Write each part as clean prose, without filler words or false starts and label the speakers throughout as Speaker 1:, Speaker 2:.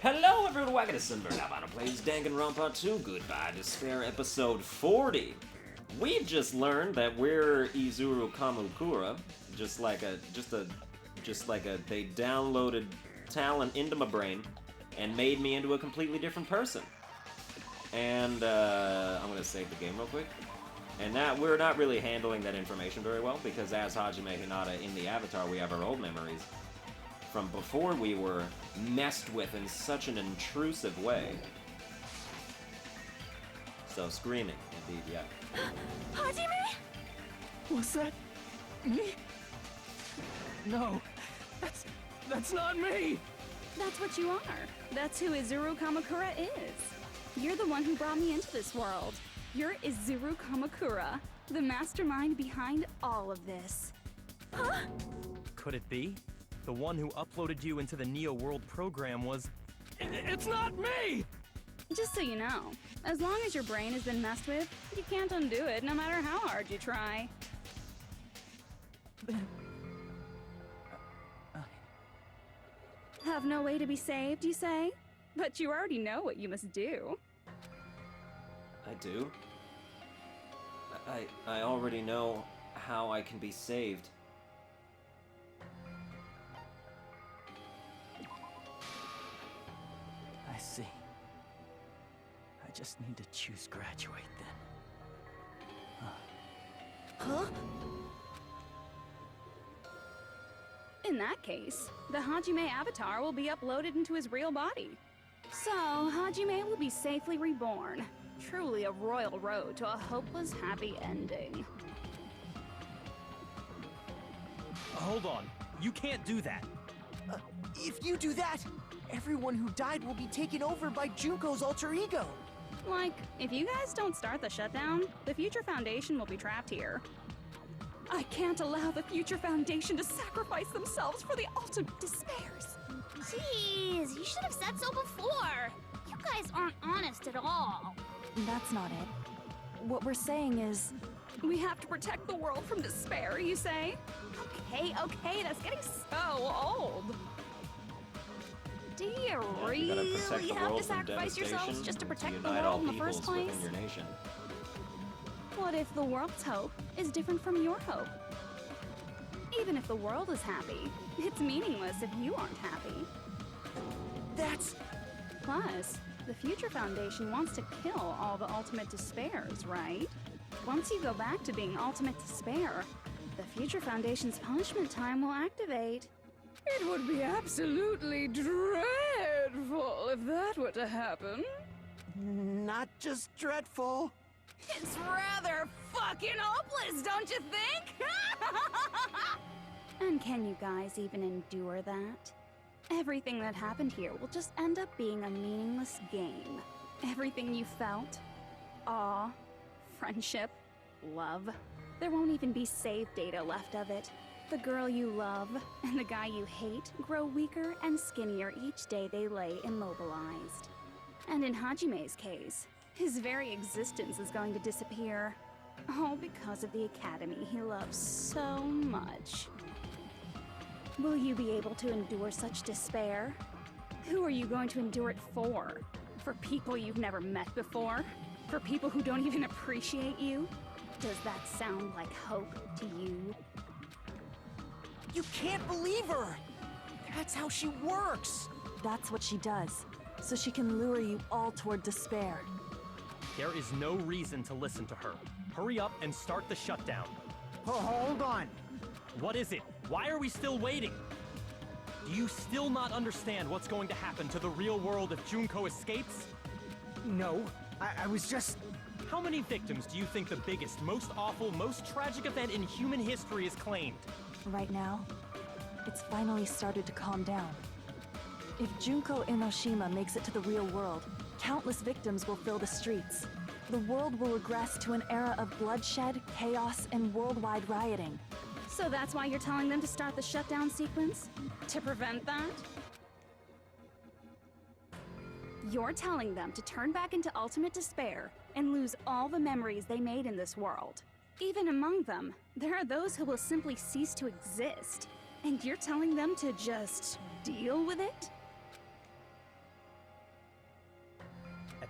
Speaker 1: Hello everyone, welcome to Sunburned Albino plays Danganronpa 2 Goodbye Despair episode 40. We just learned that we're Izuru Kamakura, they downloaded talent into my brain and made me into a completely different person. And I'm gonna save the game real quick. And now we're not really handling that information very well because as Hajime Hinata in the avatar, we have our old memories from before we were messed with in such an intrusive way. So screaming, indeed, yeah.
Speaker 2: Hajime?
Speaker 3: Was that me? No, that's not me!
Speaker 2: That's what you are. That's who Izuru Kamakura is. You're the one who brought me into this world. You're Izuru Kamakura, the mastermind behind all of this. Huh?
Speaker 4: Could it be? The one who uploaded you into the Neo World program was...
Speaker 3: It's not me!
Speaker 2: Just so you know, as long as your brain has been messed with, you can't undo it no matter how hard you try. Have no way to be saved, you say? But you already know what you must do.
Speaker 1: I do? I already know how I can be saved.
Speaker 3: I see. I just need to choose graduate then.
Speaker 2: Huh? In that case, the Hajime avatar will be uploaded into his real body. So, Hajime will be safely reborn. Truly a royal road to a hopeless happy ending.
Speaker 4: Hold on. You can't do that.
Speaker 5: If you do that, everyone who died will be taken over by Junko's alter ego.
Speaker 2: Like, if you guys don't start the shutdown, the Future Foundation will be trapped here. I can't allow the Future Foundation to sacrifice themselves for the ultimate despairs.
Speaker 6: Jeez, you should have said so before. You guys aren't honest at all.
Speaker 2: That's not it. What we're saying is... We have to protect the world from despair, you say? Okay, that's getting so old. Do you
Speaker 1: You gotta
Speaker 2: really
Speaker 1: protect the
Speaker 2: have
Speaker 1: world
Speaker 2: to
Speaker 1: from
Speaker 2: sacrifice yourselves
Speaker 1: devastation
Speaker 2: just to protect the
Speaker 1: unite all
Speaker 2: world in the first
Speaker 1: peoples
Speaker 2: place?
Speaker 1: within your nation.
Speaker 2: What if the world's hope is different from your hope? Even if the world is happy, it's meaningless if you aren't happy.
Speaker 5: That's...
Speaker 2: Plus, the Future Foundation wants to kill all the ultimate despairs, right? Once you go back to being ultimate despair, the Future Foundation's punishment time will activate. It would be absolutely dreadful if that were to happen.
Speaker 5: not just dreadful.
Speaker 2: It's rather fucking hopeless, don't you think? And can you guys even endure that? Everything that happened here will just end up being a meaningless game. Everything you felt, awe, friendship, love, there won't even be save data left of it. The girl you love and the guy you hate grow weaker and skinnier each day they lay immobilized. And in Hajime's case, his very existence is going to disappear. All because of the academy he loves so much. Will you be able to endure such despair? Who are you going to endure it for? For people you've never met before? For people who don't even appreciate you? Does that sound like hope to you?
Speaker 5: You can't believe her! That's how she works!
Speaker 7: That's what she does, so she can lure you all toward despair.
Speaker 4: There is no reason to listen to her. Hurry up and start the shutdown.
Speaker 5: Hold on.
Speaker 4: What is it? Why are we still waiting? Do you still not understand what's going to happen to the real world if Junko escapes?
Speaker 5: No, I was just...
Speaker 4: How many victims do you think the biggest, most awful, most tragic event in human history has claimed?
Speaker 7: Right now, it's finally started to calm down. If Junko Enoshima makes it to the real world, countless victims will fill the streets. The world will regress to an era of bloodshed, chaos, and worldwide rioting.
Speaker 2: So that's why you're telling them to start the shutdown sequence? To prevent that? You're telling them to turn back into ultimate despair and lose all the memories they made in this world. Even among them, there are those who will simply cease to exist. And you're telling them to just deal with it?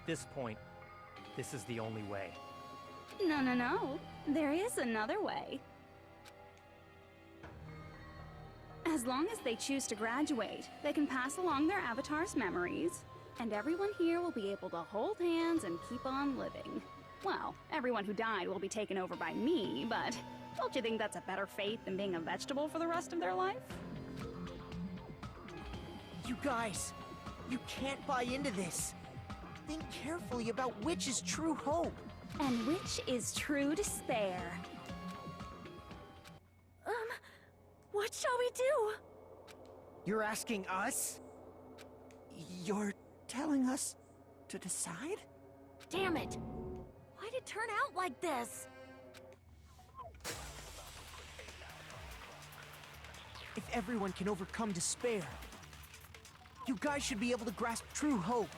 Speaker 4: this point, this is the only way.
Speaker 2: No, no, no. There is another way. As long as they choose to graduate, they can pass along their avatar's memories, and everyone here will be able to hold hands and keep on living. Well, everyone who died will be taken over by me, but don't you think that's a better fate than being a vegetable for the rest of their life?
Speaker 5: You guys, you can't buy into this. Think carefully about which is true hope.
Speaker 2: And which is true despair.
Speaker 7: What shall we do?
Speaker 5: You're asking us? You're telling us to decide?
Speaker 7: Damn it! Why'd it turn out like this?
Speaker 5: If everyone can overcome despair, you guys should be able to grasp true hope.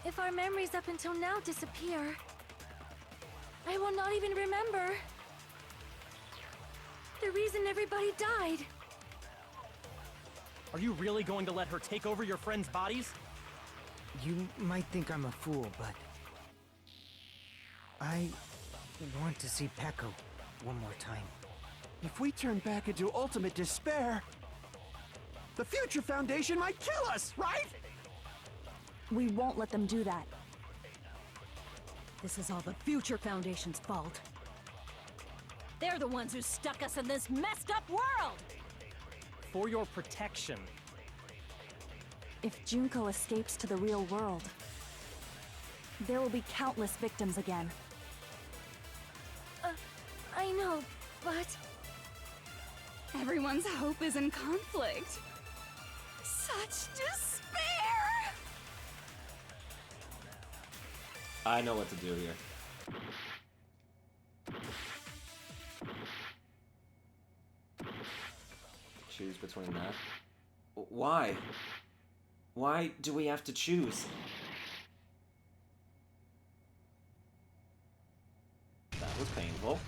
Speaker 7: If our memories up until now disappear, I will not even remember the reason everybody died.
Speaker 4: Are you really going to let her take over your friends' bodies?
Speaker 8: You might think I'm a fool, but I want to see Peko one more time.
Speaker 9: If we turn back into ultimate despair, the Future Foundation might kill us, right?
Speaker 7: We won't let them do that.
Speaker 10: This is all the Future Foundation's fault. They're the ones who stuck us in this messed up world!
Speaker 4: For your protection.
Speaker 7: If Junko escapes to the real world, there will be countless victims again. I know, but...
Speaker 2: Everyone's hope is in conflict. Such despair!
Speaker 1: I know what to do here. Choose between that. Why? Why do we have to choose? That was painful.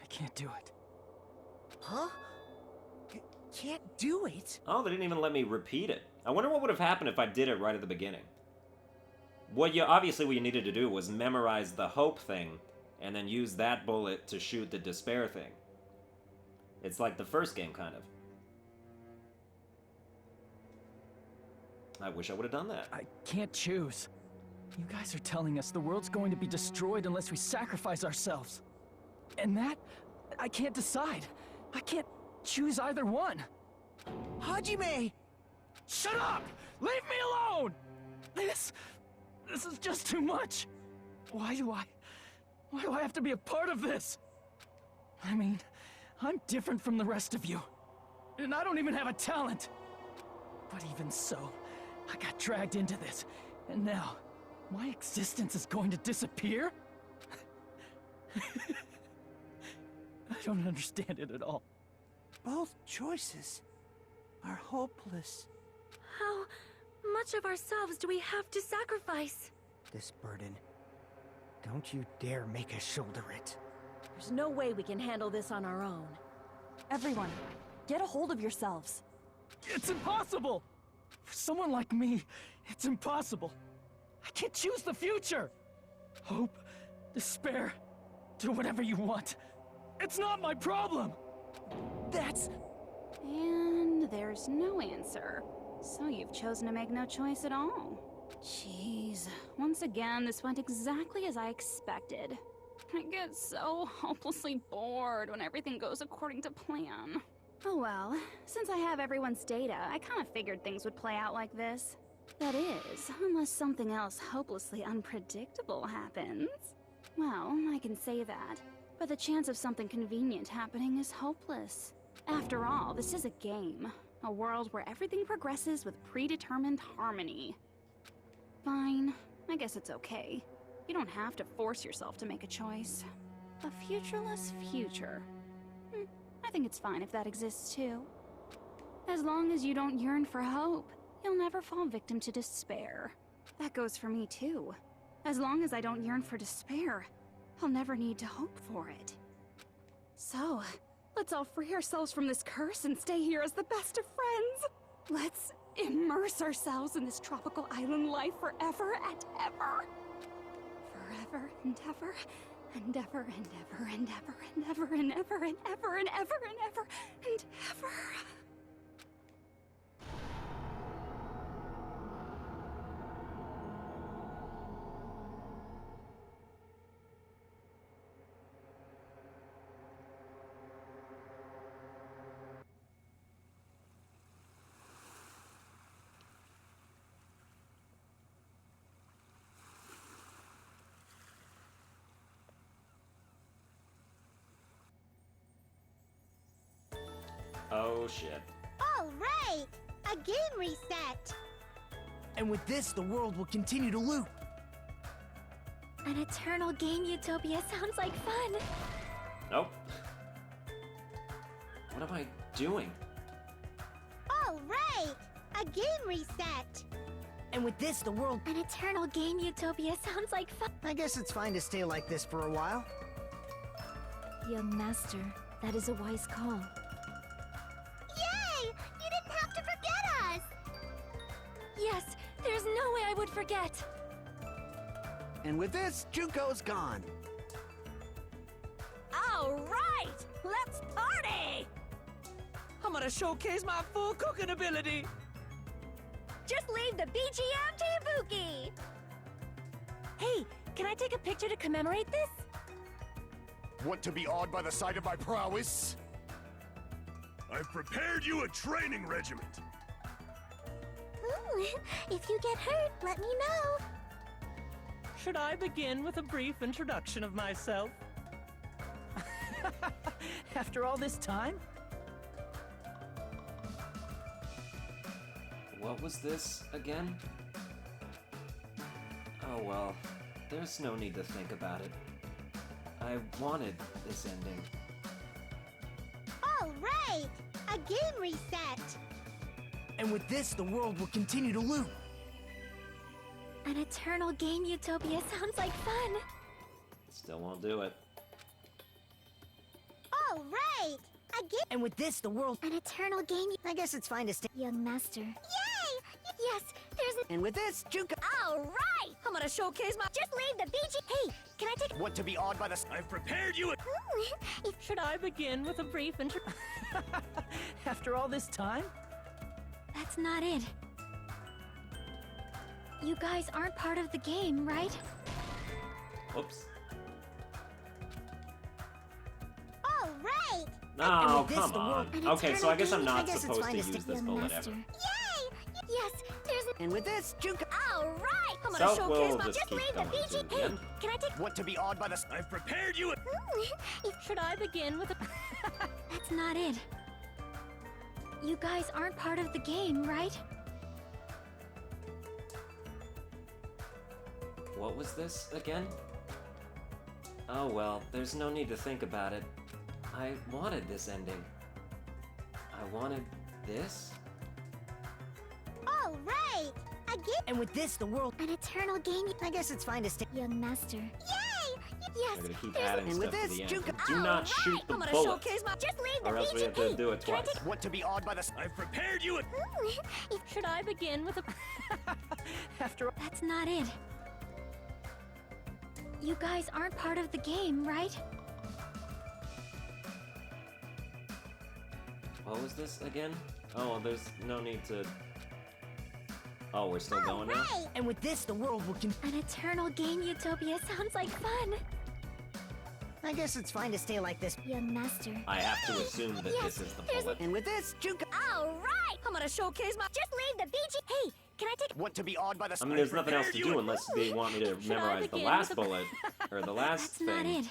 Speaker 3: I can't do it.
Speaker 5: Huh? Can't do it?
Speaker 1: Oh, they didn't even let me repeat it. I wonder what would have happened if I did it right at the beginning. Obviously what you needed to do was memorize the hope thing, and then use that bullet to shoot the despair thing. It's like the first game, kind of. I wish I would have done that.
Speaker 3: I can't choose. You guys are telling us the world's going to be destroyed unless we sacrifice ourselves. And that, I can't decide. I can't choose either one.
Speaker 5: Hajime!
Speaker 3: Shut up! Leave me alone! This is just too much. Why do I have to be a part of this? I mean, I'm different from the rest of you. And I don't even have a talent. But even so, I got dragged into this. And now, my existence is going to disappear? I don't understand it at all.
Speaker 5: Both choices are hopeless.
Speaker 7: How much of ourselves do we have to sacrifice?
Speaker 8: This burden, don't you dare make us shoulder it.
Speaker 10: There's no way we can handle this on our own.
Speaker 7: Everyone, get a hold of yourselves.
Speaker 3: It's impossible! For someone like me, it's impossible. I can't choose the future! Hope, despair, do whatever you want. It's not my problem!
Speaker 5: That's...
Speaker 2: And there's no answer. So you've chosen to make no choice at all. Jeez. Once again, this went exactly as I expected. I get so hopelessly bored when everything goes according to plan. Oh well, since I have everyone's data, I kind of figured things would play out like this. That is, unless something else hopelessly unpredictable happens. Well, I can say that, but the chance of something convenient happening is hopeless. After all, this is a game. A world where everything progresses with predetermined harmony. Fine, I guess it's okay. You don't have to force yourself to make a choice. A futureless future. I think it's fine if that exists too. As long as you don't yearn for hope, you'll never fall victim to despair. That goes for me too. As long as I don't yearn for despair, I'll never need to hope for it. So, Let's all free ourselves from this curse and stay here as the best of friends. Let's immerse ourselves in this tropical island life forever and ever. Forever and ever and ever and ever and ever and ever and ever and ever and ever and ever and ever.
Speaker 1: Oh shit.
Speaker 5: All right! A game reset!
Speaker 8: And with this, the world will continue to loop.
Speaker 6: An eternal game utopia sounds like fun.
Speaker 1: Nope. What am I doing?
Speaker 5: All right! A game reset!
Speaker 8: And with this, the world...
Speaker 6: An eternal game utopia sounds like fun.
Speaker 8: I guess it's fine to stay like this for a while.
Speaker 6: Young master, that is a wise call.
Speaker 5: Yay! You didn't have to forget us!
Speaker 6: Yes, there's no way I would forget.
Speaker 9: And with this, Junko's gone.
Speaker 10: All right, let's party!
Speaker 3: I'm gonna showcase my full cooking ability.
Speaker 10: Just leave the BGM to Ibuki! Hey, can I take a picture to commemorate this?
Speaker 11: Want to be awed by the sight of my prowess? I've prepared you a training regiment.
Speaker 6: Ooh, if you get hurt, let me know.
Speaker 4: Should I begin with a brief introduction of myself?
Speaker 3: After all this time?
Speaker 1: What was this again? Oh well, there's no need to think about it. I wanted this ending.
Speaker 5: All right! A game reset!
Speaker 8: And with this, the world will continue to loop.
Speaker 6: An eternal game utopia sounds like fun.
Speaker 1: Still won't do it.
Speaker 5: All right! A game...
Speaker 8: And with this, the world...
Speaker 6: An eternal game...
Speaker 8: I guess it's fine to stay...
Speaker 6: Young master.
Speaker 5: Yay!
Speaker 6: Yes, there's an...
Speaker 8: And with this, Junko...
Speaker 10: All right! I'm gonna showcase my...
Speaker 6: Just leave the BG... Hey, can I take...
Speaker 11: Want to be awed by the... I've prepared you a...
Speaker 6: Ooh, if...
Speaker 4: Should I begin with a brief intro?
Speaker 3: After all this time?
Speaker 6: That's not it. You guys aren't part of the game, right?
Speaker 1: Oops.
Speaker 5: All right!
Speaker 1: No,
Speaker 8: with this,
Speaker 1: come
Speaker 8: the world-
Speaker 1: on.
Speaker 6: An
Speaker 1: Okay, so I guess I'm
Speaker 6: eternal
Speaker 1: not
Speaker 8: game, I guess it's
Speaker 1: supposed to
Speaker 8: fine to
Speaker 1: use this
Speaker 6: Young
Speaker 1: bullet
Speaker 6: master.
Speaker 1: ever.
Speaker 5: Yay!
Speaker 6: Yes, there's an...
Speaker 8: And with this, Junko...
Speaker 10: All right! I'm gonna
Speaker 1: So
Speaker 10: showcase
Speaker 1: we'll
Speaker 10: my...
Speaker 1: just keep
Speaker 6: leave the
Speaker 1: going
Speaker 6: BG...
Speaker 1: to the
Speaker 6: Hey,
Speaker 1: end.
Speaker 6: can I take...
Speaker 11: Want to be awed by the... I've prepared you a...
Speaker 6: Ooh, if...
Speaker 4: Should I begin with a...
Speaker 6: That's not it. You guys aren't part of the game, right?
Speaker 1: What was this again? Oh well, there's no need to think about it. I wanted this ending. I wanted this?
Speaker 5: All right! A game...
Speaker 8: And with this, the world...
Speaker 6: An eternal game...
Speaker 8: I guess it's fine to stay...
Speaker 6: Young master.
Speaker 5: Yay!
Speaker 6: Yes,
Speaker 1: We're gonna keep
Speaker 6: there's
Speaker 1: adding
Speaker 8: And with
Speaker 1: stuff to
Speaker 8: this,
Speaker 1: the end.
Speaker 8: Junko-
Speaker 1: Do not shoot the
Speaker 10: I'm gonna
Speaker 1: bullet,
Speaker 10: showcase my...
Speaker 6: Just leave the
Speaker 1: or else we have to
Speaker 6: BG...
Speaker 1: do it
Speaker 6: Can I
Speaker 1: twice.
Speaker 6: take...
Speaker 11: Want to be awed by the... I've prepared you a...
Speaker 6: Ooh, if...
Speaker 4: Should I begin with a...
Speaker 3: After
Speaker 6: That's not it. You guys aren't part of the game, right?
Speaker 1: What was this again? Oh, well, there's no need to... Oh, we're still going now?
Speaker 5: Right!
Speaker 8: And with this, the world will...
Speaker 6: An eternal game utopia sounds like fun.
Speaker 8: I guess it's fine to stay like this.
Speaker 6: Young master.
Speaker 1: I have to assume that this is the bullet.
Speaker 8: And with this, Junko...
Speaker 10: All right! I'm gonna showcase my...
Speaker 6: Just leave the BG... Hey, can I take...
Speaker 11: Want to be awed by the...
Speaker 1: I mean, there's nothing else to do unless they want me to
Speaker 4: Should I
Speaker 1: memorize the
Speaker 4: begin
Speaker 1: last
Speaker 4: with a-
Speaker 1: bullet, or the last
Speaker 6: That's
Speaker 1: thing,
Speaker 6: not it.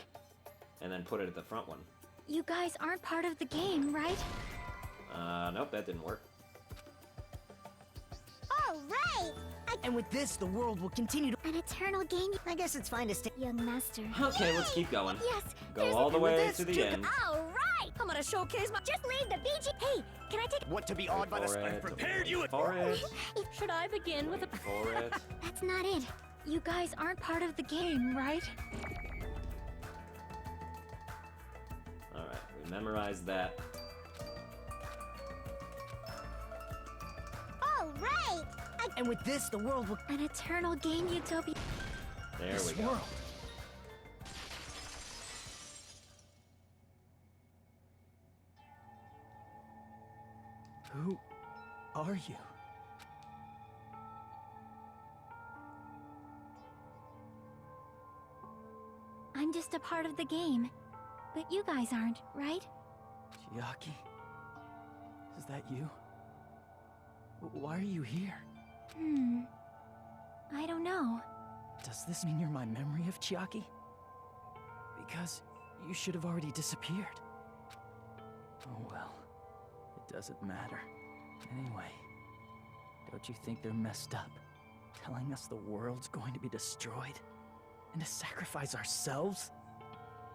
Speaker 1: and then put it at the front one.
Speaker 6: You guys aren't part of the game, right?
Speaker 1: Nope, that didn't work.
Speaker 5: All right!
Speaker 8: And with this, the world will continue to...
Speaker 6: An eternal game...
Speaker 8: I guess it's fine to stay...
Speaker 6: Young master.
Speaker 1: Okay, let's keep going.
Speaker 6: Yes,
Speaker 1: Go
Speaker 6: there's
Speaker 1: all the
Speaker 8: And with
Speaker 1: way
Speaker 8: this,
Speaker 1: to the
Speaker 8: Junko-
Speaker 1: end.
Speaker 10: All right! I'm gonna showcase my...
Speaker 6: Just leave the BG... Hey, can I take...
Speaker 11: Want to be awed by the... I've prepared you a...
Speaker 1: For it.
Speaker 4: Should I begin with a...
Speaker 1: For it.
Speaker 6: That's not it. You guys aren't part of the game, right?
Speaker 1: Alright, memorize that.
Speaker 6: All right!
Speaker 5: And with this, the world will...
Speaker 6: An eternal game utopia.
Speaker 1: There
Speaker 3: This
Speaker 1: we go.
Speaker 3: world. Who are you?
Speaker 6: I'm just a part of the game. But you guys aren't, right?
Speaker 3: Chiaki? Is that you? Why are you here?
Speaker 6: I don't know.
Speaker 3: Does this mean you're my memory of Chiaki? Because you should have already disappeared. Oh well, it doesn't matter. Anyway, don't you think they're messed up? Telling us the world's going to be destroyed? And to sacrifice ourselves?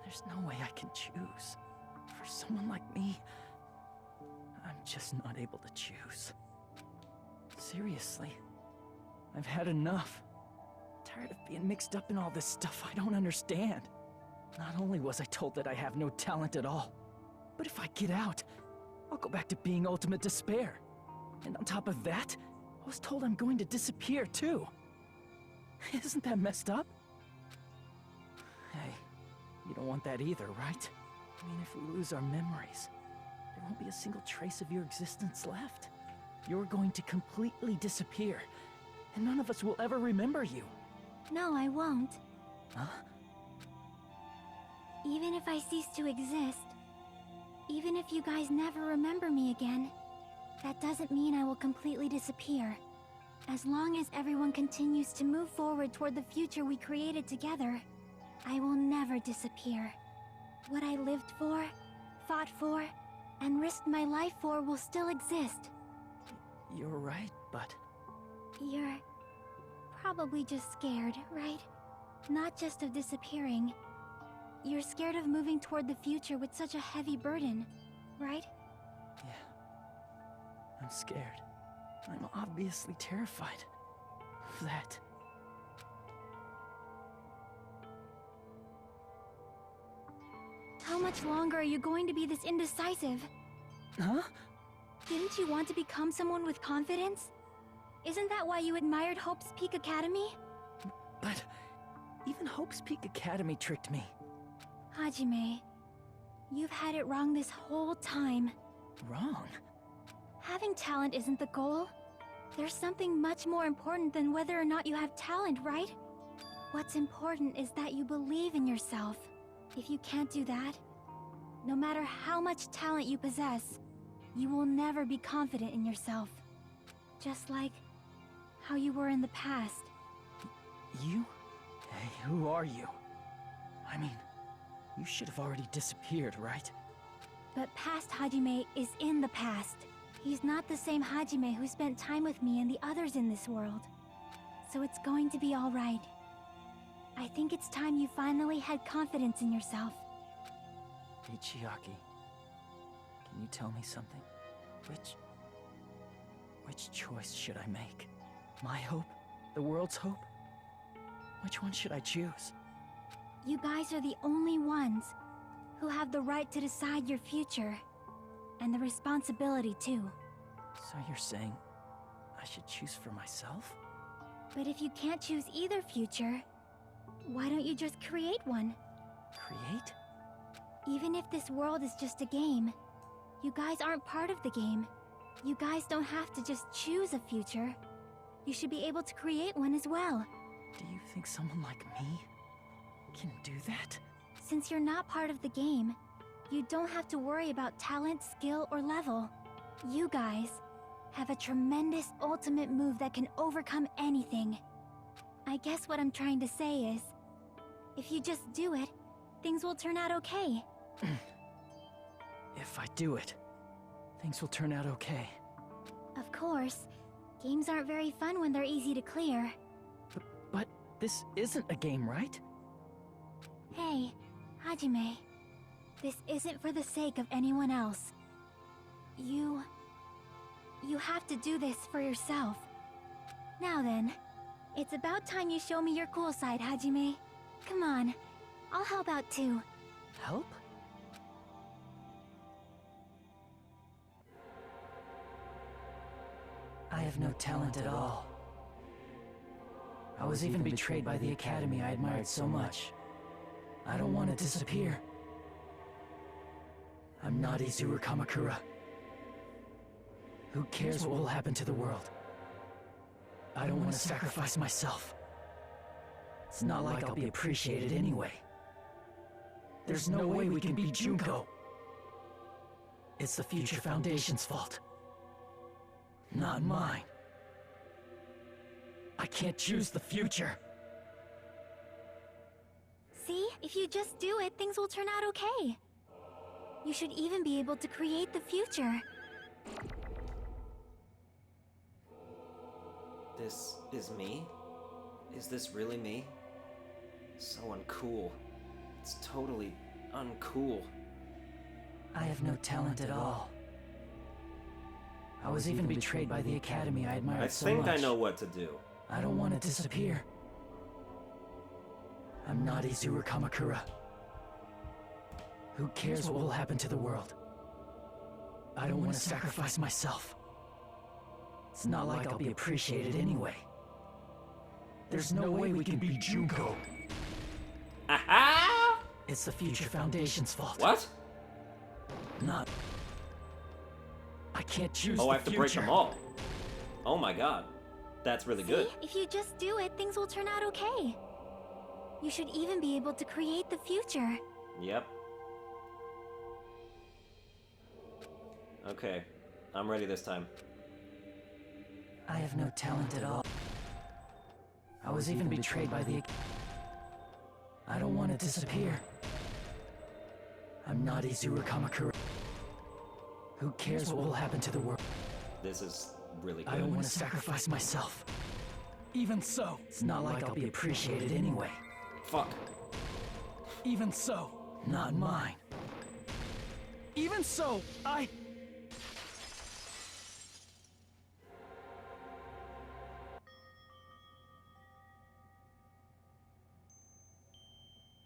Speaker 3: There's no way I can choose. For someone like me, I'm just not able to choose. Seriously, I've had enough. I'm tired of being mixed up in all this stuff I don't understand. Not only was I told that I have no talent at all, but if I get out, I'll go back to being ultimate despair. And on top of that, I was told I'm going to disappear too. Isn't that messed up? Hey, you don't want that either, right? I mean, if we lose our memories, there won't be a single trace of your existence left. You're going to completely disappear, and none of us will ever remember you.
Speaker 6: No, I won't.
Speaker 3: Huh?
Speaker 6: Even if I cease to exist, even if you guys never remember me again, that doesn't mean I will completely disappear. As long as everyone continues to move forward toward the future we created together, I will never disappear. What I lived for, fought for, and risked my life for will still exist.
Speaker 3: You're right, but...
Speaker 6: You're probably just scared, right? Not just of disappearing. You're scared of moving toward the future with such a heavy burden, right?
Speaker 3: Yeah. I'm scared. I'm obviously terrified of that.
Speaker 6: How much longer are you going to be this indecisive?
Speaker 3: Huh?
Speaker 6: Didn't you want to become someone with confidence? Isn't that why you admired Hope's Peak Academy?
Speaker 3: But even Hope's Peak Academy tricked me.
Speaker 6: Hajime, you've had it wrong this whole time.
Speaker 3: Wrong?
Speaker 6: Having talent isn't the goal. There's something much more important than whether or not you have talent, right? What's important is that you believe in yourself. If you can't do that, no matter how much talent you possess, you will never be confident in yourself. Just like how you were in the past.
Speaker 3: You? Hey, who are you? I mean, you should have already disappeared, right?
Speaker 6: But past Hajime is in the past. He's not the same Hajime who spent time with me and the others in this world. So it's going to be all right. I think it's time you finally had confidence in yourself.
Speaker 3: Hey, Chiaki. Can you tell me something? Which choice should I make? My hope? The world's hope? Which one should I choose?
Speaker 6: You guys are the only ones who have the right to decide your future. And the responsibility, too.
Speaker 3: So you're saying I should choose for myself?
Speaker 6: But if you can't choose either future, why don't you just create one?
Speaker 3: Create?
Speaker 6: Even if this world is just a game, you guys aren't part of the game. You guys don't have to just choose a future. You should be able to create one as well.
Speaker 3: Do you think someone like me can do that?
Speaker 6: Since you're not part of the game, you don't have to worry about talent, skill, or level. You guys have a tremendous ultimate move that can overcome anything. I guess what I'm trying to say is, if you just do it, things will turn out okay.
Speaker 3: If I do it, things will turn out okay.
Speaker 6: Of course. Games aren't very fun when they're easy to clear.
Speaker 3: But this isn't a game, right?
Speaker 6: Hey, Hajime. This isn't for the sake of anyone else. You have to do this for yourself. Now then, it's about time you show me your cool side, Hajime. Come on, I'll help out too.
Speaker 3: Help? have no talent at all. I was even betrayed by the academy I admired so much. I don't want to disappear. I'm not Izuru Kamakura. Who cares what will happen to the world? I don't want to sacrifice myself. It's not like I'll be appreciated anyway. There's no way we can beat Junko. It's the Future Foundation's fault. Not mine. I can't choose the future.
Speaker 6: See? If you just do it, things will turn out okay. You should even be able to create the future.
Speaker 1: This is me? Is this really me? So uncool. It's totally uncool.
Speaker 3: I have no talent at all. I was even betrayed by the academy I admired so much.
Speaker 1: I think I know what to do.
Speaker 3: I don't want to disappear. I'm not Izuru Kamakura. Who cares what will happen to the world? I don't want to sacrifice myself. It's not like I'll be appreciated anyway. There's no way we can beat Junko.
Speaker 1: Aha!
Speaker 3: It's the Future Foundation's fault.
Speaker 1: What?
Speaker 3: Not. I can't choose.
Speaker 1: Oh, I have to break them all. Oh my god. That's really good.
Speaker 6: See? If you just do it, things will turn out okay. You should even be able to create the future.
Speaker 1: Yep. Okay. I'm ready this time.
Speaker 3: I have no talent at all. I was even betrayed by the... I don't want to disappear. I'm not Izuru Kamakura. Who cares what will happen to the world?
Speaker 1: This is really good.
Speaker 3: I don't want to sacrifice myself. Even so, it's not like I'll be appreciated anyway.
Speaker 1: Fuck.
Speaker 3: Even so, not mine. Even so,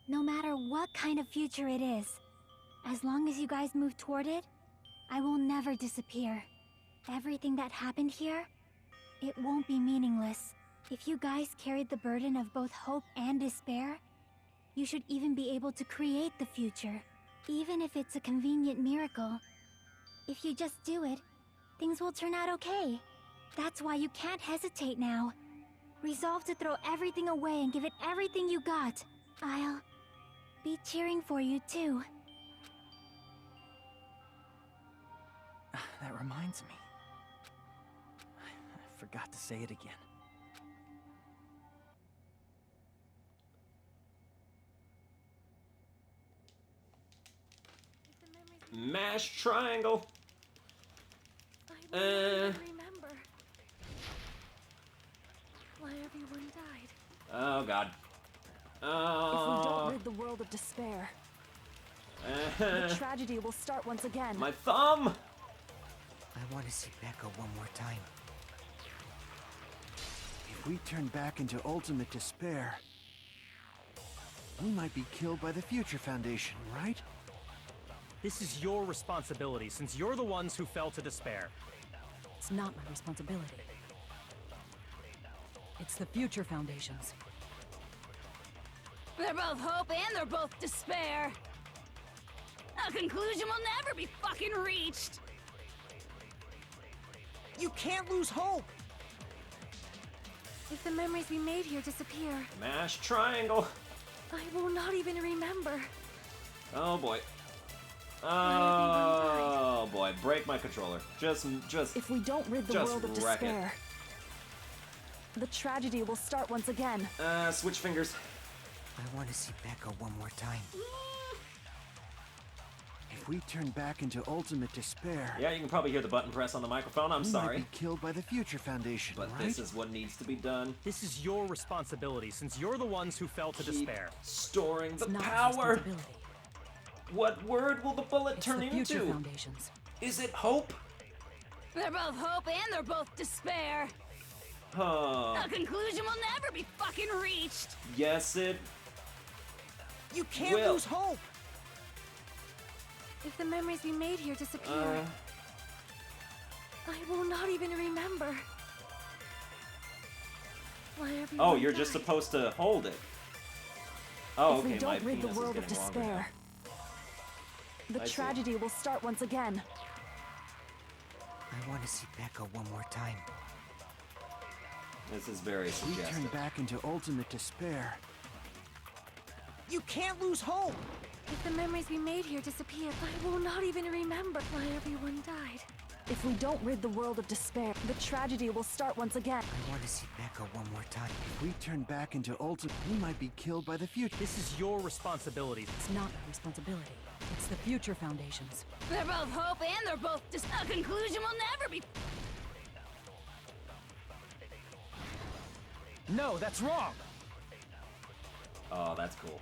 Speaker 6: No matter what kind of future it is, as long as you guys move toward it, I will never disappear. Everything that happened here, it won't be meaningless. If you guys carried the burden of both hope and despair, you should even be able to create the future, even if it's a convenient miracle. If you just do it, things will turn out okay. That's why you can't hesitate now. Resolve to throw everything away and give it everything you got. I'll be cheering for you too.
Speaker 3: That reminds me. I forgot to say it again.
Speaker 1: Mash triangle.
Speaker 10: I remember why everyone died.
Speaker 1: Oh god.
Speaker 7: If we don't
Speaker 1: Oh.
Speaker 7: rid the world of despair,
Speaker 1: Uh,
Speaker 7: the tragedy will start once again.
Speaker 1: my thumb.
Speaker 8: I want to see Becca one more time.
Speaker 9: If we turn back into ultimate despair, we might be killed by the Future Foundation, right?
Speaker 4: This is your responsibility, since you're the ones who fell to despair.
Speaker 7: It's not my responsibility. It's the Future Foundation's.
Speaker 2: They're both hope and they're both despair. A conclusion will never be fucking reached.
Speaker 5: You can't lose hope!
Speaker 10: If the memories we made here disappear,
Speaker 1: Mash triangle.
Speaker 10: I will not even remember.
Speaker 1: Oh boy. Oh boy. Break my controller. Just.
Speaker 7: If we don't rid the
Speaker 1: Just
Speaker 7: world of
Speaker 1: wreck it.
Speaker 7: despair, the tragedy will start once again.
Speaker 1: Switch fingers.
Speaker 8: I want to see Becca one more time.
Speaker 9: If we turn back into ultimate despair,
Speaker 1: Yeah, you can probably hear the button press on the microphone. I'm
Speaker 9: we
Speaker 1: sorry.
Speaker 9: might be killed by the Future Foundation,
Speaker 1: But
Speaker 9: right?
Speaker 1: this is what needs to be done.
Speaker 4: This is your responsibility, since you're the ones who fell to
Speaker 1: Keep
Speaker 4: despair.
Speaker 1: storing the
Speaker 7: It's not my
Speaker 1: power.
Speaker 7: responsibility.
Speaker 1: What word will the bullet
Speaker 7: It's
Speaker 1: turn
Speaker 7: the Future
Speaker 1: into?
Speaker 7: Foundation's.
Speaker 1: Is it hope?
Speaker 2: They're both hope and they're both despair.
Speaker 1: Huh.
Speaker 2: A conclusion will never be fucking reached.
Speaker 1: Yes, it.
Speaker 5: You can't
Speaker 1: Will.
Speaker 5: lose hope!
Speaker 10: If the memories we made here disappear, I will not even remember.
Speaker 1: Oh, you're just supposed to hold it. Oh,
Speaker 7: If we
Speaker 1: okay,
Speaker 7: don't
Speaker 1: my
Speaker 7: rid the
Speaker 1: penis is
Speaker 7: world of
Speaker 1: getting longer now.
Speaker 7: despair, the
Speaker 1: I see.
Speaker 7: tragedy will start once again.
Speaker 8: I want to see Becca one more time.
Speaker 1: This is very
Speaker 9: We
Speaker 1: suggestive.
Speaker 9: turn back into ultimate despair.
Speaker 5: You can't lose hope!
Speaker 6: If the memories we made here disappear, I will not even remember why everyone died.
Speaker 7: If we don't rid the world of despair, the tragedy will start once again.
Speaker 8: I want to see Becca one more time.
Speaker 9: If we turn back into ultimate, we might be killed by the future.
Speaker 4: This is your responsibility.
Speaker 10: It's not our responsibility. It's the Future Foundation's.
Speaker 2: They're both hope and they're both just a conclusion will never be.
Speaker 3: No, that's wrong!
Speaker 1: Oh, that's cool.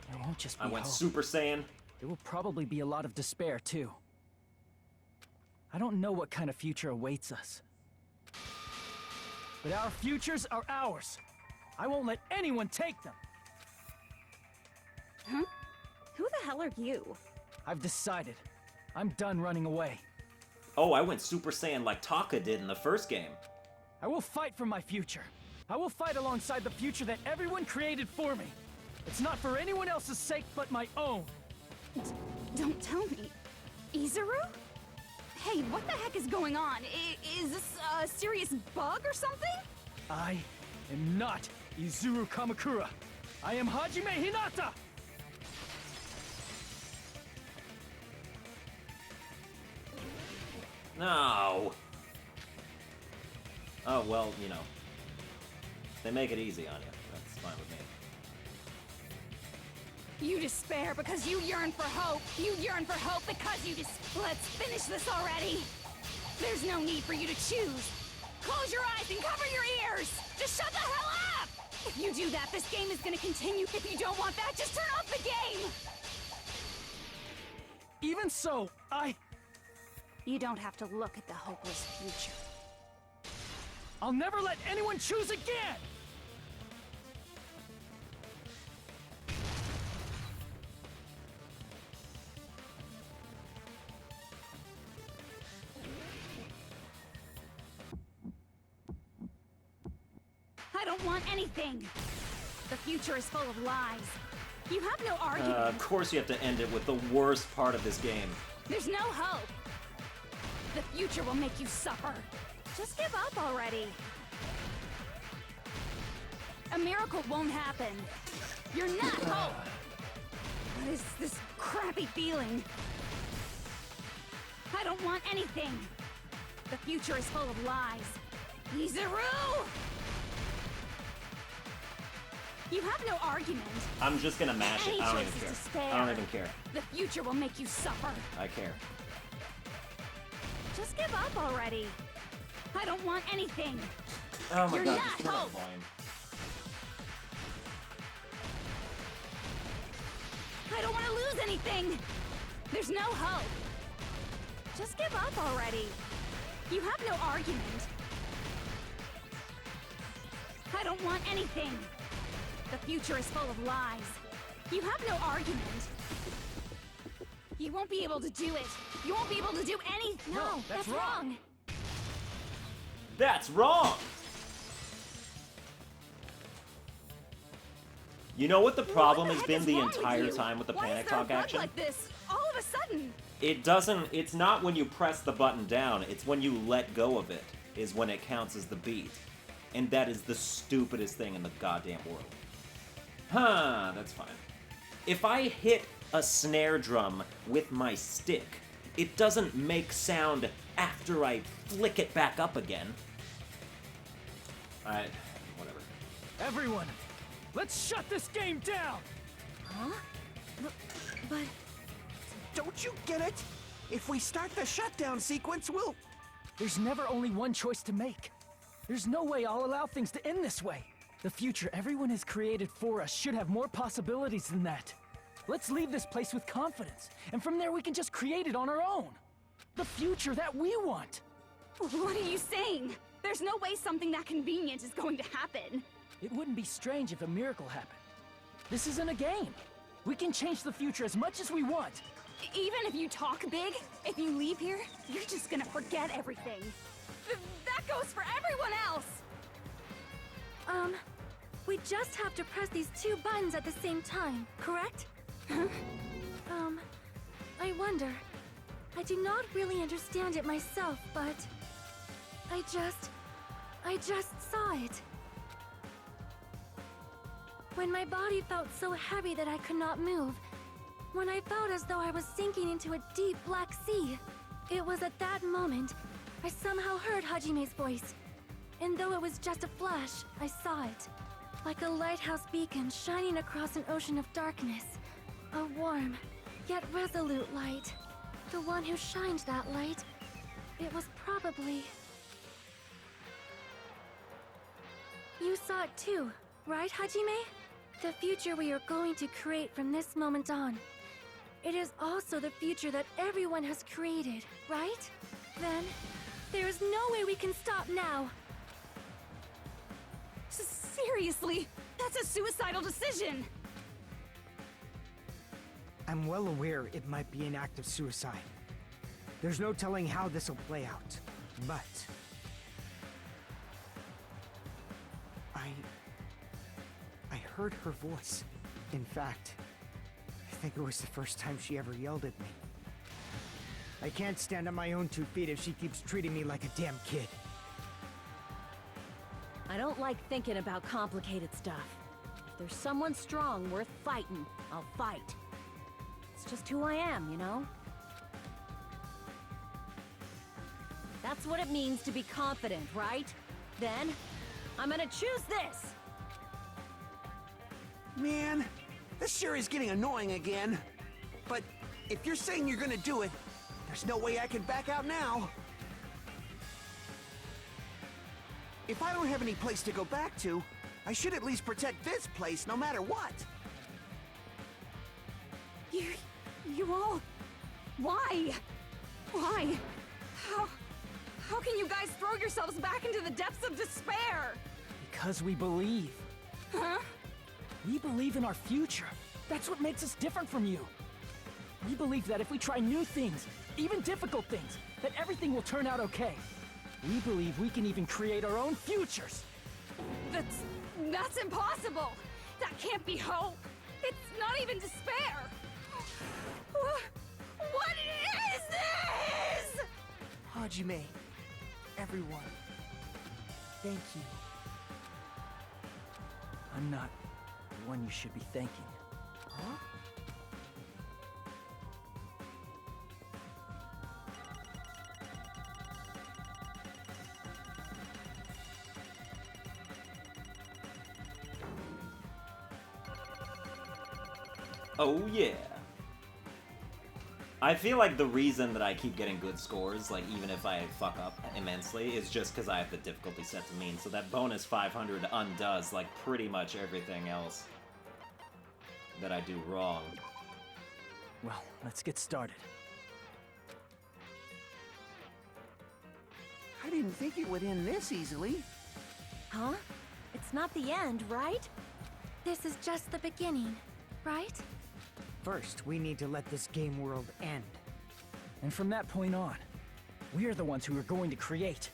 Speaker 3: There won't just be
Speaker 1: I went
Speaker 3: hope.
Speaker 1: Super Saiyan.
Speaker 3: There will probably be a lot of despair, too. I don't know what kind of future awaits us. But our futures are ours. I won't let anyone take them.
Speaker 2: Huh? Who the hell are you?
Speaker 3: I've decided. I'm done running away.
Speaker 1: Oh, I went Super Saiyan like Taka did in the first game.
Speaker 3: I will fight for my future. I will fight alongside the future that everyone created for me. It's not for anyone else's sake but my own.
Speaker 2: Don't tell me. Izuru? Hey, what the heck is going on? Is this a serious bug or something?
Speaker 3: I am not Izuru Kamakura. I am Hajime Hinata!
Speaker 1: No. Oh, well, you know. They make it easy on you. That's fine with me.
Speaker 2: You despair because you yearn for hope. You yearn for hope because you Let's finish this already. There's no need for you to choose. Close your eyes and cover your ears. Just shut the hell up! If you do that, this game is gonna continue. If you don't want that, just turn off the game!
Speaker 3: Even so,
Speaker 2: You don't have to look at the hopeless future.
Speaker 3: I'll never let anyone choose again!
Speaker 2: I don't want anything. The future is full of lies. You have no argument.
Speaker 1: Of course you have to end it with the worst part of this game.
Speaker 2: There's no hope. The future will make you suffer. Just give up already. A miracle won't happen. You're not hope. What is this crappy feeling? I don't want anything. The future is full of lies. Izuru! You have no argument.
Speaker 1: I'm just gonna mash it.
Speaker 2: Any
Speaker 1: I don't
Speaker 2: choice
Speaker 1: even
Speaker 2: is
Speaker 1: care.
Speaker 2: despair.
Speaker 1: I don't even care.
Speaker 2: The future will make you suffer.
Speaker 1: I care.
Speaker 2: Just give up already. I don't want anything.
Speaker 1: Oh my
Speaker 2: You're
Speaker 1: god,
Speaker 2: not
Speaker 1: just turn up
Speaker 2: hope.
Speaker 1: volume.
Speaker 2: I don't want to lose anything. There's no hope. Just give up already. You have no argument. I don't want anything. The future is full of lies. You have no argument. You won't be able to do it. You won't be able to do anything.
Speaker 3: No, that's wrong.
Speaker 1: That's wrong! You know what the problem has been the entire time with the
Speaker 2: Why
Speaker 1: Panic
Speaker 2: is there a
Speaker 1: Talk
Speaker 2: bug
Speaker 1: action?
Speaker 2: like this all of a sudden?
Speaker 1: It's not when you press the button down, it's when you let go of it, is when it counts as the beat. And that is the stupidest thing in the goddamn world. Huh, that's fine. If I hit a snare drum with my stick, it doesn't make sound after I flick it back up again. Whatever.
Speaker 3: Everyone, let's shut this game down!
Speaker 6: Huh? But...
Speaker 8: Don't you get it? If we start the shutdown sequence, we'll...
Speaker 3: There's never only one choice to make. There's no way I'll allow things to end this way. The future everyone has created for us should have more possibilities than that. Let's leave this place with confidence, and from there we can just create it on our own. The future that we want.
Speaker 2: What are you saying? There's no way something that convenient is going to happen.
Speaker 3: It wouldn't be strange if a miracle happened. This isn't a game. We can change the future as much as we want.
Speaker 2: Even if you talk big, if you leave here, you're just gonna forget everything. That goes for everyone else!
Speaker 6: We just have to press these two buttons at the same time, correct?
Speaker 2: Huh?
Speaker 6: I wonder. I do not really understand it myself, but... I just saw it. When my body felt so heavy that I could not move, when I felt as though I was sinking into a deep black sea, it was at that moment I somehow heard Hajime's voice. And though it was just a flash, I saw it. Like a lighthouse beacon shining across an ocean of darkness. A warm, yet resolute light. The one who shined that light, it was probably... You saw it too, right, Hajime? The future we are going to create from this moment on. It is also the future that everyone has created, right? Then, there is no way we can stop now.
Speaker 2: Seriously, that's a suicidal decision!
Speaker 8: I'm well aware it might be an act of suicide. There's no telling how this will play out, but... I heard her voice. In fact, I think it was the first time she ever yelled at me. I can't stand on my own 2 feet if she keeps treating me like a damn kid.
Speaker 10: I don't like thinking about complicated stuff. If there's someone strong worth fighting, I'll fight. It's just who I am, you know? That's what it means to be confident, right? Then, I'm gonna choose this!
Speaker 9: Man, this sure is getting annoying again. But if you're saying you're gonna do it, there's no way I can back out now. If I don't have any place to go back to, I should at least protect this place no matter what.
Speaker 2: You all... Why? Why? How can you guys throw yourselves back into the depths of despair?
Speaker 3: Because we believe.
Speaker 2: Huh?
Speaker 3: We believe in our future. That's what makes us different from you. We believe that if we try new things, even difficult things, that everything will turn out okay. We believe we can even create our own futures.
Speaker 2: That's impossible! That can't be hope! It's not even despair! What is this?!
Speaker 5: Hajime, everyone, thank you.
Speaker 3: I'm not the one you should be thanking.
Speaker 5: Huh?
Speaker 1: Oh yeah. I feel like the reason that I keep getting good scores, like even if I fuck up immensely, is just because I have the difficulty set to mean. So that bonus 500 undoes like pretty much everything else that I do wrong.
Speaker 3: Well, let's get started.
Speaker 9: I didn't think it would end this easily.
Speaker 6: Huh? It's not the end, right? This is just the beginning, right?
Speaker 8: First, we need to let this game world end.
Speaker 3: And from that point on, we're the ones who are going to create.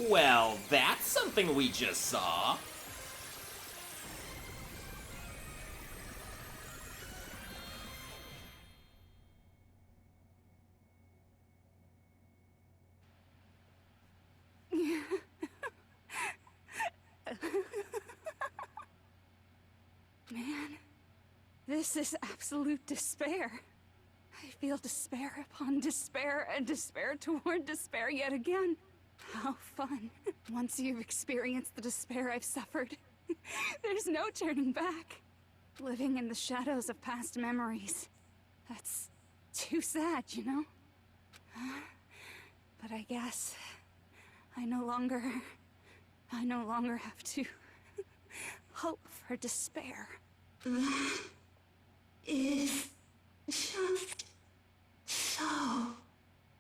Speaker 1: Well, that's something we just saw.
Speaker 2: This is absolute despair. I feel despair upon despair and despair toward despair yet again. How fun. Once you've experienced the despair I've suffered, there's no turning back. Living in the shadows of past memories. That's too sad, you know? But I guess I no longer have to hope for despair.
Speaker 12: That is just so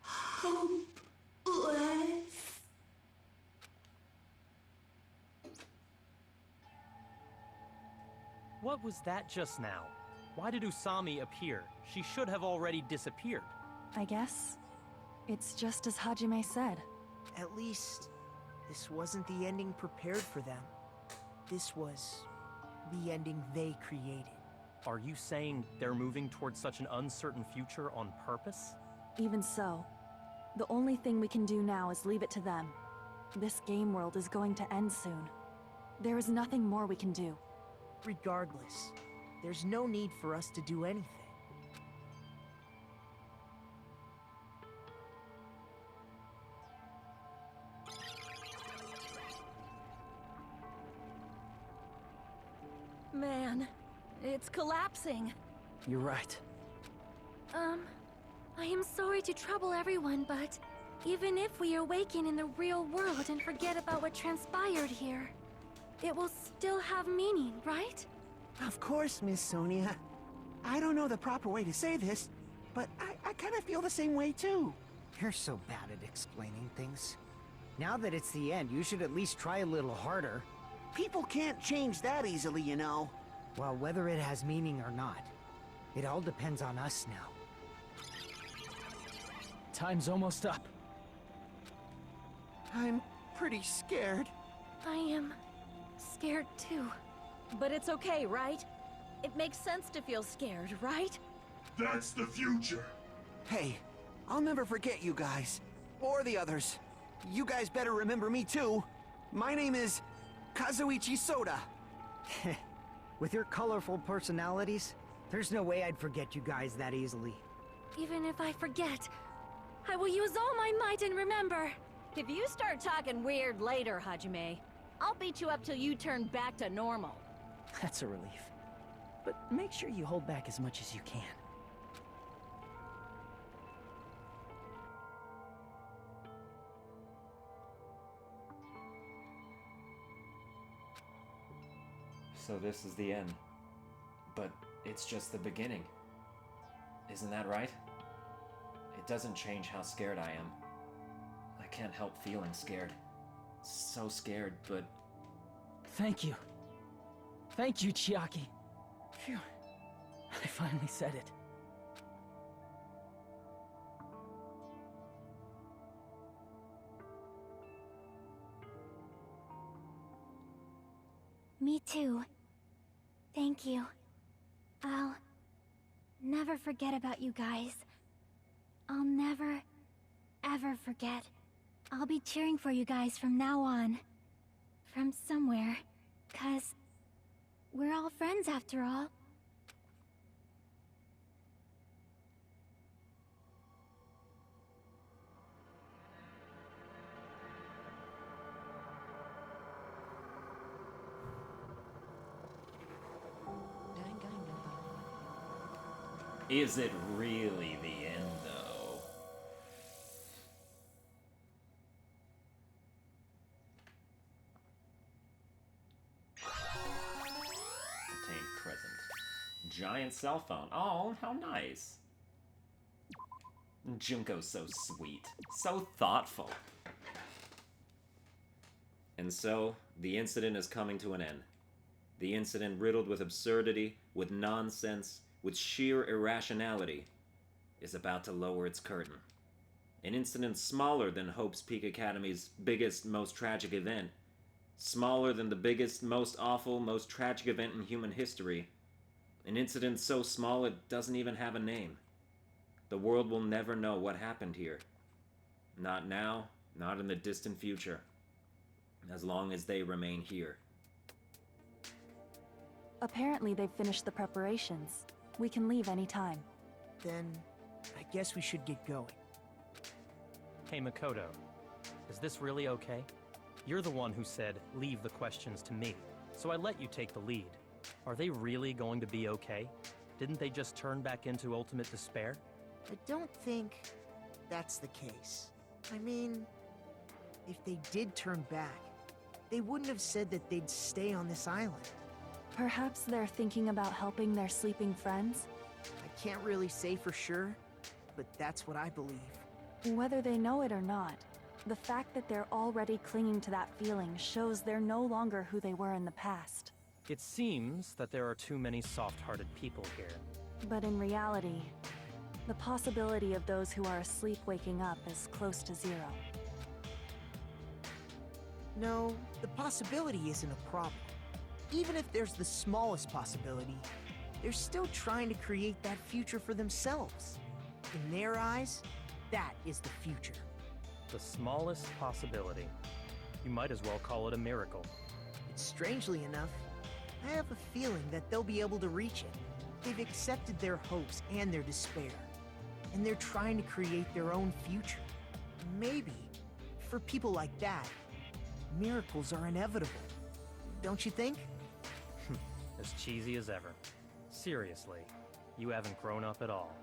Speaker 12: hopeless.
Speaker 4: What was that just now? Why did Usami appear? She should have already disappeared.
Speaker 7: I guess it's just as Hajime said.
Speaker 5: At least, this wasn't the ending prepared for them. This was the ending they created.
Speaker 4: Are you saying they're moving towards such an uncertain future on purpose?
Speaker 7: Even so, the only thing we can do now is leave it to them. This game world is going to end soon. There is nothing more we can do.
Speaker 5: Regardless, there's no need for us to do anything.
Speaker 10: Man, it's collapsing.
Speaker 3: You're right.
Speaker 6: I am sorry to trouble everyone, but even if we awaken in the real world and forget about what transpired here, it will still have meaning, right?
Speaker 9: Of course, Miss Sonia. I don't know the proper way to say this, but I kind of feel the same way too.
Speaker 8: You're so bad at explaining things. Now that it's the end, you should at least try a little harder.
Speaker 9: People can't change that easily, you know.
Speaker 8: Well, whether it has meaning or not, it all depends on us now.
Speaker 3: Time's almost up.
Speaker 9: I'm pretty scared.
Speaker 6: I am scared too.
Speaker 10: But it's okay, right? It makes sense to feel scared, right?
Speaker 11: That's the future.
Speaker 9: Hey, I'll never forget you guys. Or the others. You guys better remember me too. My name is Kazuichi Soda.
Speaker 8: With your colorful personalities, there's no way I'd forget you guys that easily.
Speaker 6: Even if I forget, I will use all my might and remember.
Speaker 10: If you start talking weird later, Hajime, I'll beat you up till you turn back to normal.
Speaker 3: That's a relief. But make sure you hold back as much as you can.
Speaker 1: So this is the end. But it's just the beginning. Isn't that right? It doesn't change how scared I am. I can't help feeling scared. So scared, but...
Speaker 3: Thank you. Thank you, Chiaki. Phew. I finally said it.
Speaker 6: Me too. Thank you. I'll never forget about you guys. I'll never, ever forget. I'll be cheering for you guys from now on. From somewhere. 'Cause we're all friends after all.
Speaker 1: Is it really the end, though? Obtained present. Giant cell phone. Oh, how nice. Junko's so sweet. So thoughtful. And so, the incident is coming to an end. The incident riddled with absurdity, with nonsense, with sheer irrationality, is about to lower its curtain. An incident smaller than Hope's Peak Academy's biggest, most tragic event. Smaller than the biggest, most awful, most tragic event in human history. An incident so small it doesn't even have a name. The world will never know what happened here. Not now, not in the distant future. As long as they remain here.
Speaker 7: Apparently they've finished the preparations. We can leave anytime.
Speaker 5: Then, I guess we should get going.
Speaker 4: Hey, Makoto. Is this really okay? You're the one who said, leave the questions to me. So I let you take the lead. Are they really going to be okay? Didn't they just turn back into ultimate despair?
Speaker 5: I don't think that's the case. I mean, if they did turn back, they wouldn't have said that they'd stay on this island.
Speaker 7: Perhaps they're thinking about helping their sleeping friends?
Speaker 5: I can't really say for sure, but that's what I believe.
Speaker 7: Whether they know it or not, the fact that they're already clinging to that feeling shows they're no longer who they were in the past.
Speaker 4: It seems that there are too many soft-hearted people here.
Speaker 7: But in reality, the possibility of those who are asleep waking up is close to zero.
Speaker 5: No, the possibility isn't a problem. Even if there's the smallest possibility, they're still trying to create that future for themselves. In their eyes, that is the future.
Speaker 4: The smallest possibility. You might as well call it a miracle.
Speaker 5: Strangely enough, I have a feeling that they'll be able to reach it. They've accepted their hopes and their despair, and they're trying to create their own future. Maybe, for people like that, miracles are inevitable. Don't you think?
Speaker 4: As cheesy as ever. Seriously, you haven't grown up at all.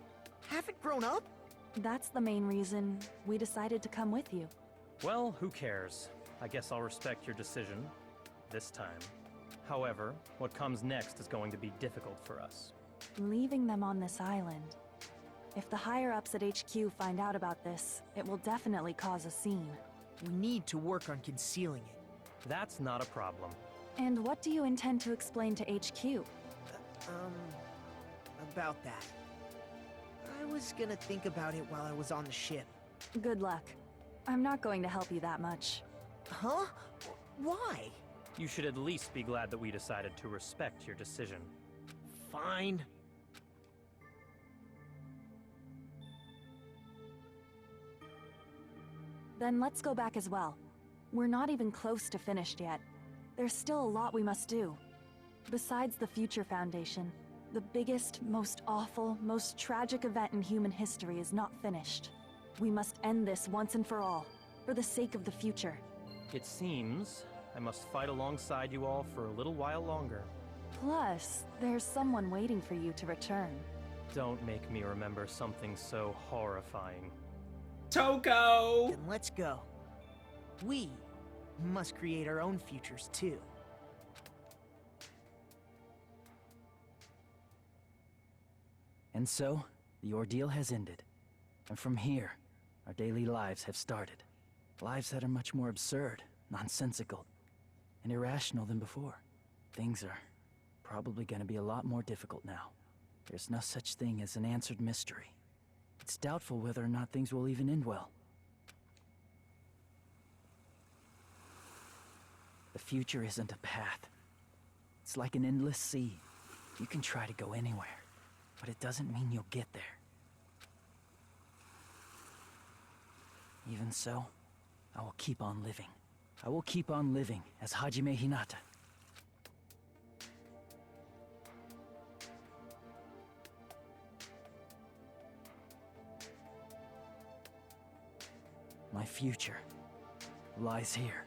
Speaker 5: Haven't grown up?
Speaker 7: That's the main reason we decided to come with you.
Speaker 4: Well, who cares? I guess I'll respect your decision. This time. However, what comes next is going to be difficult for us.
Speaker 7: Leaving them on this island. If the higher-ups at HQ find out about this, it will definitely cause a scene.
Speaker 5: We need to work on concealing it.
Speaker 4: That's not a problem.
Speaker 7: And what do you intend to explain to HQ?
Speaker 5: About that. I was gonna think about it while I was on the ship.
Speaker 7: Good luck. I'm not going to help you that much.
Speaker 5: Huh? Why?
Speaker 4: You should at least be glad that we decided to respect your decision.
Speaker 5: Fine.
Speaker 7: Then let's go back as well. We're not even close to finished yet. There's still a lot we must do. Besides the Future Foundation, the biggest, most awful, most tragic event in human history is not finished. We must end this once and for all, for the sake of the future.
Speaker 4: It seems I must fight alongside you all for a little while longer.
Speaker 7: Plus, there's someone waiting for you to return.
Speaker 4: Don't make me remember something so horrifying.
Speaker 1: Toko!
Speaker 5: Then let's go. We must create our own futures too.
Speaker 13: And so, the ordeal has ended. And from here, our daily lives have started. Lives that are much more absurd, nonsensical, and irrational than before. Things are probably gonna be a lot more difficult now. There's no such thing as an answered mystery. It's doubtful whether or not things will even end well. The future isn't a path. It's like an endless sea. You can try to go anywhere, but it doesn't mean you'll get there. Even so, I will keep on living. I will keep on living as Hajime Hinata. My future lies here.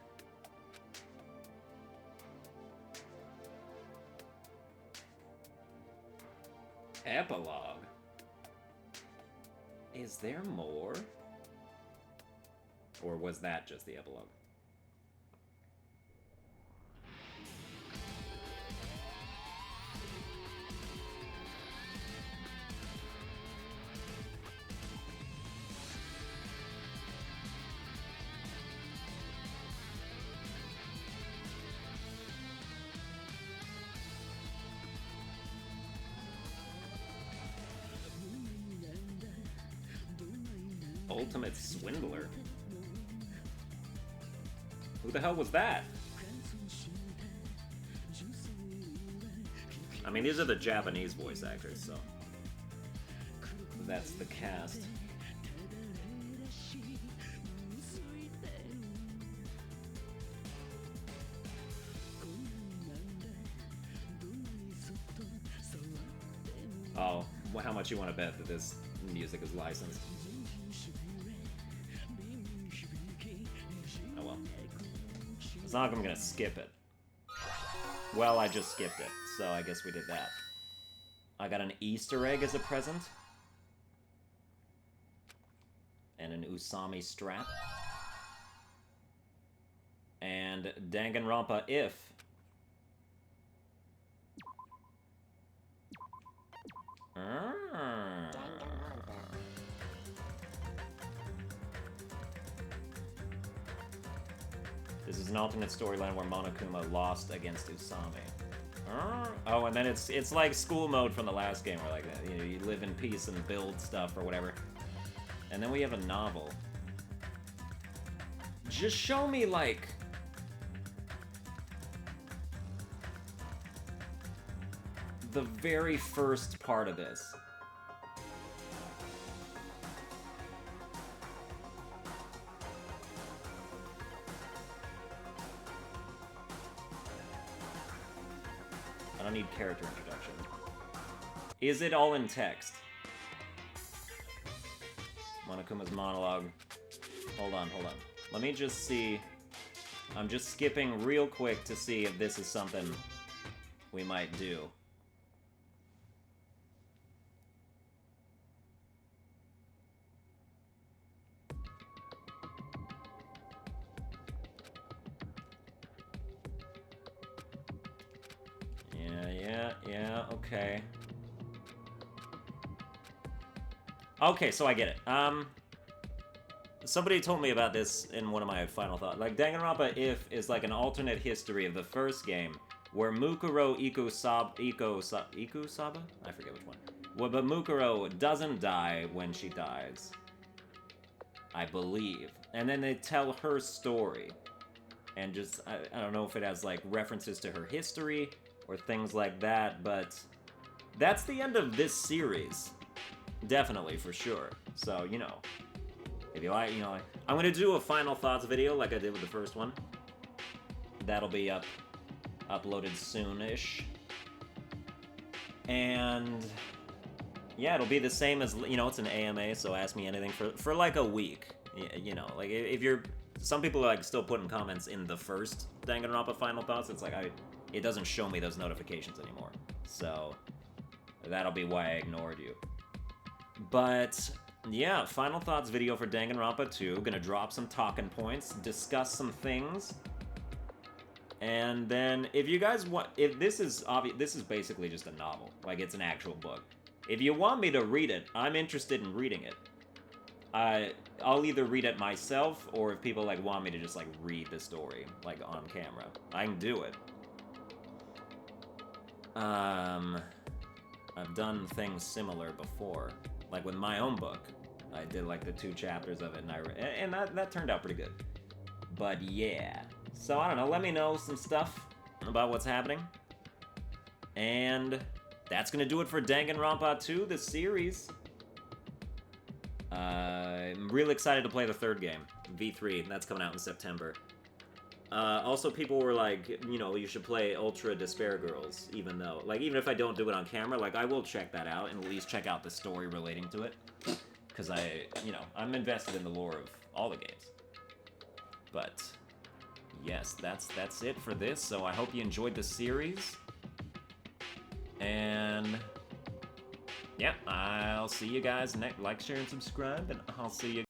Speaker 1: Epilogue? Is there more? Or was that just the epilogue? Ultimate Swindler? Who the hell was that? I mean, these are the Japanese voice actors, so that's the cast. how much you want to bet that this music is licensed. Oh well. It's not like I'm gonna skip it. Well, I just skipped it, so I guess we did that. I got an Easter egg as a present. And an Usami strap. And Danganronpa if. This is an alternate storyline where Monokuma lost against Usami. Oh, and then it's like school mode from the last game, where like you live in peace and build stuff or whatever. And then we have a novel. Just show me like the very first part of this. I don't need character introduction. Is it all in text? Monokuma's monologue. Hold on. Let me just see. I'm just skipping real quick to see if this is something we might do. Yeah, okay. Okay, so I get it. Somebody told me about this in one of my final thoughts. Like, Danganronpa If is like an alternate history of the first game, where Mukuro Ikusaba? I forget which one. Well, but Mukuro doesn't die when she dies. I believe. And then they tell her story. And just, I don't know if it has, like, references to her history, or things like that, but that's the end of this series. Definitely, for sure. So, you know, if you like, I'm gonna do a final thoughts video like I did with the first one. That'll be uploaded soon-ish. And yeah, it'll be the same as, it's an AMA, so ask me anything for like a week. Like if you're, some people are like still putting comments in the first Danganronpa final thoughts. It's like it doesn't show me those notifications anymore. So that'll be why I ignored you. But yeah, final thoughts video for Danganronpa 2. Gonna drop some talking points, discuss some things. And then if you guys want, if this is obvious, this is basically just a novel. Like, it's an actual book. If you want me to read it, I'm interested in reading it. I'll either read it myself, or if people like want me to just like read the story like on camera, I can do it. I've done things similar before, like with my own book. I did like the 2 chapters of it, and that turned out pretty good. But yeah, so I don't know. Let me know some stuff about what's happening. And that's gonna do it for Danganronpa 2, the series. I'm really excited to play the 3rd game, V3. That's coming out in September. Also, people were like, you should play Ultra Despair Girls, even if I don't do it on camera, like, I will check that out and at least check out the story relating to it. Because I'm invested in the lore of all the games. But, yes, that's it for this, so I hope you enjoyed the series. And yeah, I'll see you guys next. Like, share, and subscribe, and I'll see you